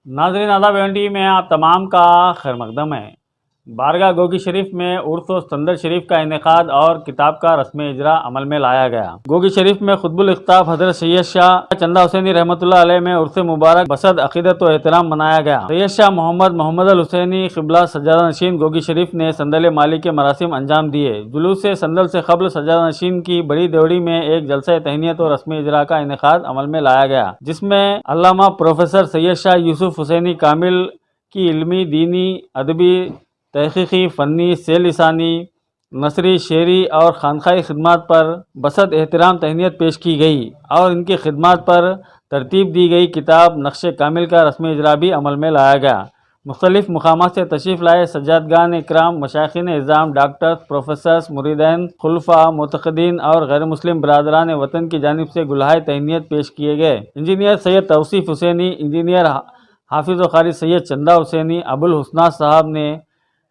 नाजरीन आदाब एवंटी में आप तमाम का खैर मकदम है। बारगाह गोगी शरीफ में उर्स और संदर शरीफ का इनेकाद और किताब का रस्म इजरा अमल में लाया गया। गोगी शरीफ में खुतबुल इख्ताफ हजरत सैयद शाह चंदा हुसैनी रहमतुल्लाह अलैह में उर्स मुबारक बसद अकीदत व एहतराम मनाया गया। सैयद शाह मोहम्मद अल हुसैनी क़िबला सज्जादा नशीन गोगी शरीफ ने संदल माली के मरासिम अंजाम दिए। जुलूस से संदल से कबल सज्जादा नशीन की बड़ी देवड़ी में एक जलसा तहनीत और रस्म इजरा का इनेकाद अमल में लाया गया, जिसमें अल्लामा प्रोफेसर सैयद शाह यूसुफ हुसैनी कामिल की इल्मी, दीनी, अदबी, तहक़ीक़ी, फ़नी, से लिसानी, नसरी, शेरी और खानखाई खिदमात पर बसद एहतराम तहनीत पेश की गई और इनकी खिदमात पर तरतीब दी गई किताब नक्श कामिल का रस्म इजरा भी अमल में लाया गया। मुख्तलिफ मकामात से तशरीफ़ लाए सज्जादगान इकराम, मशाइखीन इज़ाम, डॉक्टर्स, प्रोफेसर्स, मुरीदैन, खुलफा, मुतक़दीन और गैर मुस्लिम बरादरान वतन की जानिब से गुलहाए तहनीत पेश किए गए। इंजीनियर सैयद तौसीफ़ हुसैनी, इंजीनियर हाफिज़ व क़ारी सैयद चंदा हुसैनी, अबुल हुस्ना साहब ने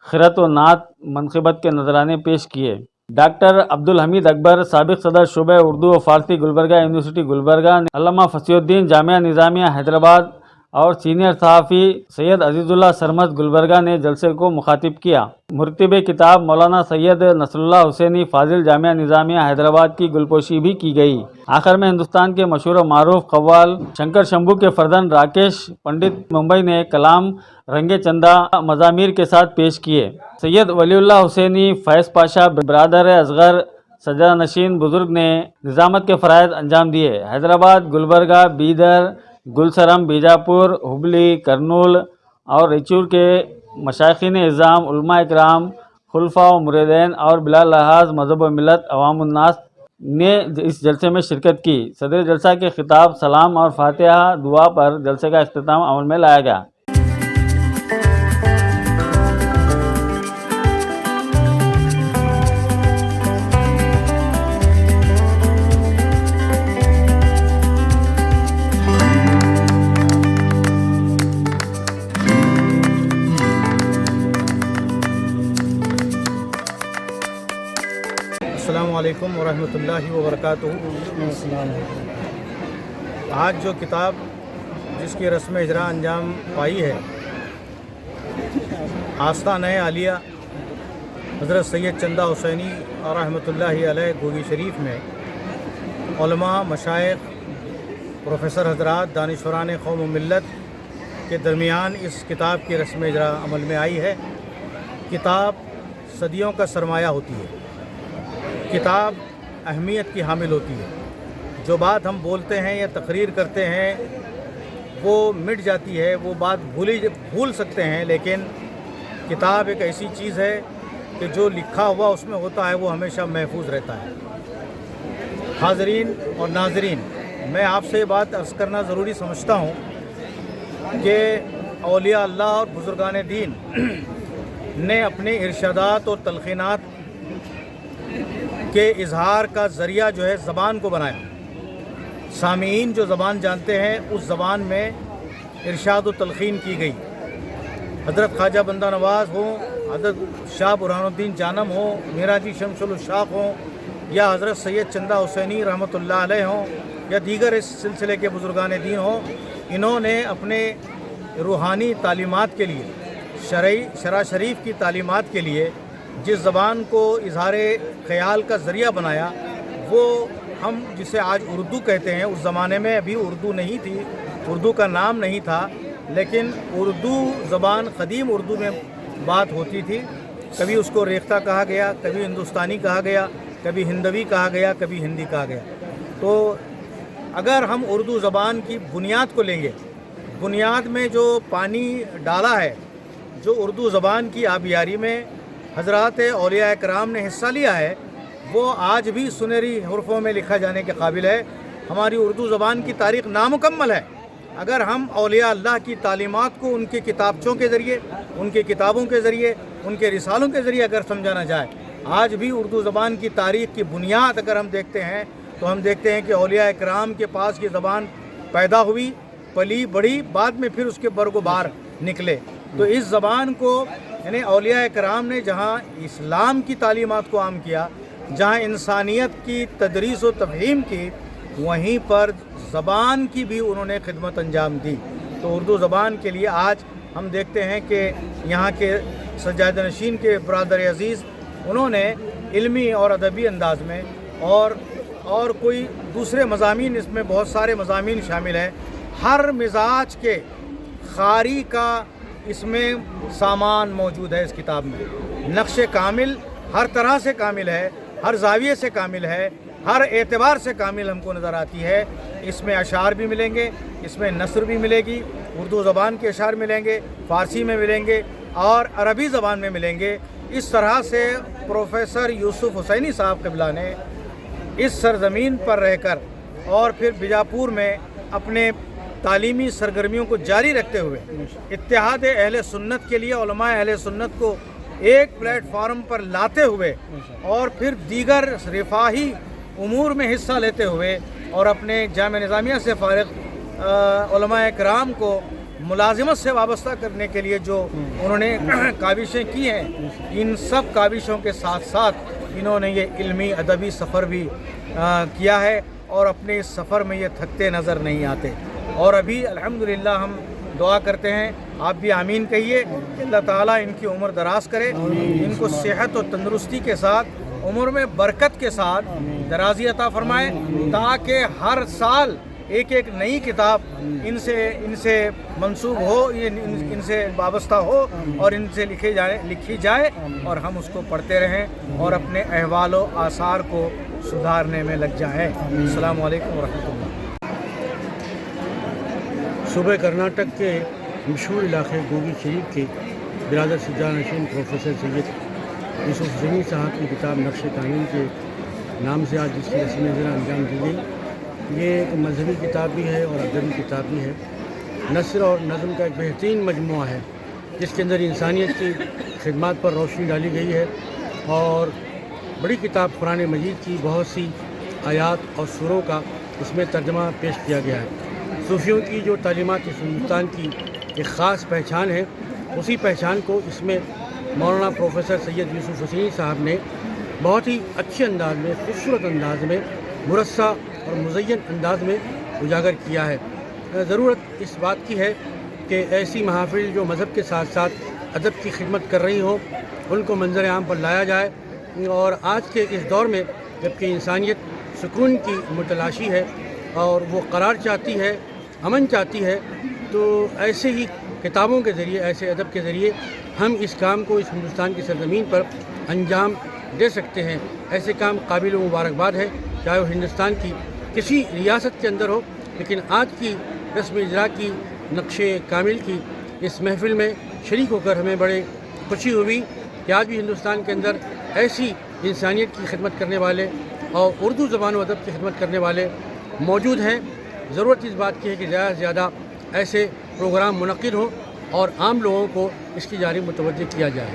खिरत व नात मनक़िबत के नजराने पेश किए। डॉक्टर अब्दुल हमीद अकबर, साबिक़ सदर शुबे उर्दू व फ़ारसी गुलबर्गा यूनिवर्सिटी गुलबर्गा ने अल्लामा फ़सीहुद्दीन जामिया निज़ामिया हैदराबाद और सीनियर सहाफ़ी सैयद अजीज़ुल्लाह सरमद गुलबर्गा ने जलसे को मुखातिब किया। मुरतब किताब मौलाना सैयद नसरुल्लाह हुसैनी फ़ाज़िल जामिया निज़ामिया हैदराबाद की गुलपोशी भी की गई। आखिर में हिंदुस्तान के मशहूर व मारूफ कव्वाल शंकर शंभू के फर्जंद राकेश पंडित मुंबई ने कलाम रंगे चंदा मज़ामीर के साथ पेश किए। सैयद वलीउल्लाह हुसैनी, फैज़ पाशा बरादर असगर सज्जादा नशीन बुजुर्ग ने निज़ामत के फ़राइज़ अंजाम दिए। हैदराबाद, गुलबर्गा, बीदर, गुलसरम, बीजापुर, हुबली, करनूल और रेचूर के मशाइखीन इज़ाम, उलमा इकराम, खुलफा व मुरीदैन और बिला लिहाज मज़हब व मिलत अवामुन्नास ने इस जलसे में शिरकत की। सदर जलसा के खिताब, सलाम और फातिहा दुआ पर जलसे का इख्तिताम अमल में लाया गया। अस्सलामु अलैकुम वरहमतुल्लाहि वबरकातुहू। आज जो किताब जिसकी रस्म इजरा अंजाम पाई है, आस्तान-ए आलिया हज़रत सैयद चंदा हुसैनी रहमतुल्लाहि अलैह गोगी शरीफ में उलमा, मशाइख, प्रोफेसर हज़रात, दानिशवरान कौम व मिल्लत के दरमियान इस किताब की रस्म इजरा अमल में आई है। किताब सदियों का सरमाया होती है, किताब अहमियत की हामिल होती है। जो बात हम बोलते हैं या तकरीर करते हैं वो मिट जाती है, वो बात भूल सकते हैं, लेकिन किताब एक ऐसी चीज़ है कि जो लिखा हुआ उसमें होता है वो हमेशा महफूज रहता है। हाज़रीन और नाज़रीन, मैं आपसे बात अर्ज़ करना ज़रूरी समझता हूँ कि औलिया अल्लाह और बुज़ुर्गान दीन ने अपने इरशादात और तलक़ीनात के इजहार का ज़रिया जो है ज़बान को बनाया। सामीन जो ज़बान जानते हैं उस ज़बान में इरशाद व तलक़ीन की गई। हज़रत ख्वाजा बंदा नवाज़ हों, हज़रत शाह बुरहानुद्दीन जानम हो, मिराजी शमसुल उशाक़ हों, या हज़रत सैयद चंदा हुसैनी रहमतुल्लाह अलैह हों, या दीगर इस सिलसिले के बुज़ुर्गान दीन हों, इन्होंने अपने रूहानी तालीमात के लिए, शरअ शरीफ की तालीमात के लिए जिस ज़बान को इज़हारे ख़याल का ज़रिया बनाया, वो हम जिसे आज उर्दू कहते हैं, उस ज़माने में अभी उर्दू नहीं थी, उर्दू का नाम नहीं था, लेकिन उर्दू ज़बान क़दीम उर्दू में बात होती थी। कभी उसको रेख्ता कहा गया, कभी हिंदुस्तानी कहा गया, कभी हिंदवी कहा गया, कभी हिंदी कहा गया। तो अगर हम उर्दू ज़बान की बुनियाद को लेंगे, बुनियाद में जो पानी डाला है, जो उर्दू ज़बान की आबियारी में हज़रात औलिया कराम ने हिस्सा लिया है, वो आज भी सुनहरी हुर्फ़ों में लिखा जाने के काबिल है। हमारी उर्दू ज़बान की तारीख़ नामुकम्मल है। अगर हम औलिया अल्लाह की तालीमात को उनके किताबचों के ज़रिए, उनके किताबों के ज़रिए, उनके रिसालों के ज़रिए अगर समझाना जाए, आज भी उर्दू ज़बान की तारीख़ की बुनियाद अगर हम देखते हैं तो हम देखते हैं कि औलिया कराम के पास ये ज़बान पैदा हुई, पली बढ़ी, बाद में फिर उसके बरगुबार निकले। तो इस ज़बान को यानी औलिया कराम ने जहाँ इस्लाम की तालीमात को आम किया, जहाँ इंसानियत की तदरीस व तफ़हीम की, वहीं पर ज़बान की भी उन्होंने खिदमत अंजाम दी। تو اردو زبان کے لیے آج ہم دیکھتے ہیں کہ یہاں کے سجادہ نشین کے برادر عزیز انہوں نے علمی اور ادبی انداز میں اور کوئی دوسرے مضامین، اس میں بہت سارے مضامین شامل ہیں، ہر مزاج کے قاری کا اس میں سامان موجود ہے۔ اس کتاب میں نقش کامل ہر طرح سے کامل ہے، ہر زاویے سے کامل ہے، ہر اعتبار سے کامل ہم کو نظر آتی ہے۔ اس میں اشعار بھی ملیں گے، اس میں نثر بھی ملے گی، اردو زبان کے اشعار ملیں گے، فارسی میں ملیں گے اور عربی زبان میں ملیں گے۔ اس طرح سے پروفیسر یوسف حسینی صاحب قبلہ نے اس سرزمین پر رہ کر اور پھر بیجاپور میں اپنے تعلیمی سرگرمیوں کو جاری رکھتے ہوئے اتحاد اہل سنت کے لیے علماء اہل سنت کو ایک پلیٹ فارم پر لاتے ہوئے اور پھر دیگر رفاہی امور میں حصہ لیتے ہوئے اور اپنے جامعہ نظامیہ سے فارغ علماء کرام کو ملازمت سے وابستہ کرنے کے لیے جو انہوں نے کاوشیں کی ہیں، ان سب کاوشوں کے ساتھ ساتھ انہوں نے یہ علمی ادبی سفر بھی کیا ہے اور اپنے اس سفر میں یہ تھکتے نظر نہیں آتے۔ اور ابھی الحمدللہ ہم دعا کرتے ہیں، آپ بھی آمین کہیے کہ اللہ تعالیٰ ان کی عمر دراز کرے، ان کو صحت و تندرستی کے ساتھ، عمر میں برکت کے ساتھ درازی عطا فرمائے، تاکہ ہر سال ایک ایک نئی کتاب ان سے منسوب ہو، ان سے وابستہ ہو اور ان سے لکھی جائے اور ہم اس کو پڑھتے رہیں اور اپنے احوال و آثار کو سدھارنے میں لگ جائیں۔ السلام علیکم ورحمۃ اللہ۔ صوبہ کرناٹک کے مشہور علاقے گوگی شریف کے برادر سجادہ نشین پروفیسر سید یوسف حسینی صاحب کی کتاب نقش کامل کے نام سے آج جس کی رسم اجرا انجام دی گئی، یہ ایک مذہبی کتاب بھی ہے اور ادبی کتاب بھی ہے۔ نثر اور نظم کا ایک بہترین مجموعہ ہے جس کے اندر انسانیت کی خدمات پر روشنی ڈالی گئی ہے، اور بڑی کتاب قرآن مجید کی بہت سی آیات اور سوروں کا اس میں ترجمہ پیش کیا گیا ہے۔ صوفیوں کی جو تعلیمات اس ہندوستان کی ایک خاص پہچان ہے، اسی پہچان کو اس میں مولانا پروفیسر سید یوسف حسینی صاحب نے بہت ہی اچھے انداز میں، خوبصورت انداز میں، مرصع اور مزین انداز میں اجاگر کیا ہے۔ ضرورت اس بات کی ہے کہ ایسی محافل جو مذہب کے ساتھ ساتھ ادب کی خدمت کر رہی ہوں ان کو منظر عام پر لایا جائے، اور آج کے اس دور میں جبکہ انسانیت سکون کی متلاشی ہے اور وہ قرار چاہتی ہے، امن چاہتی ہے، تو ایسے ہی کتابوں کے ذریعے، ایسے ادب کے ذریعے ہم اس کام کو اس ہندوستان کی سرزمین پر انجام دے سکتے ہیں۔ ایسے کام قابل و مبارکباد ہے، چاہے وہ ہندوستان کی کسی ریاست کے اندر ہو، لیکن آج کی رسم اجرا کی نقش کامل کی اس محفل میں شریک ہو کر ہمیں بڑے خوشی ہوئی کہ آج بھی ہندوستان کے اندر ایسی انسانیت کی خدمت کرنے والے اور اردو زبان و ادب کی خدمت کرنے والے موجود ہیں۔ ضرورت اس بات کی ہے کہ زیادہ سے زیادہ ایسے پروگرام منعقد ہوں اور عام لوگوں کو اس کی جانب متوجہ کیا جائے۔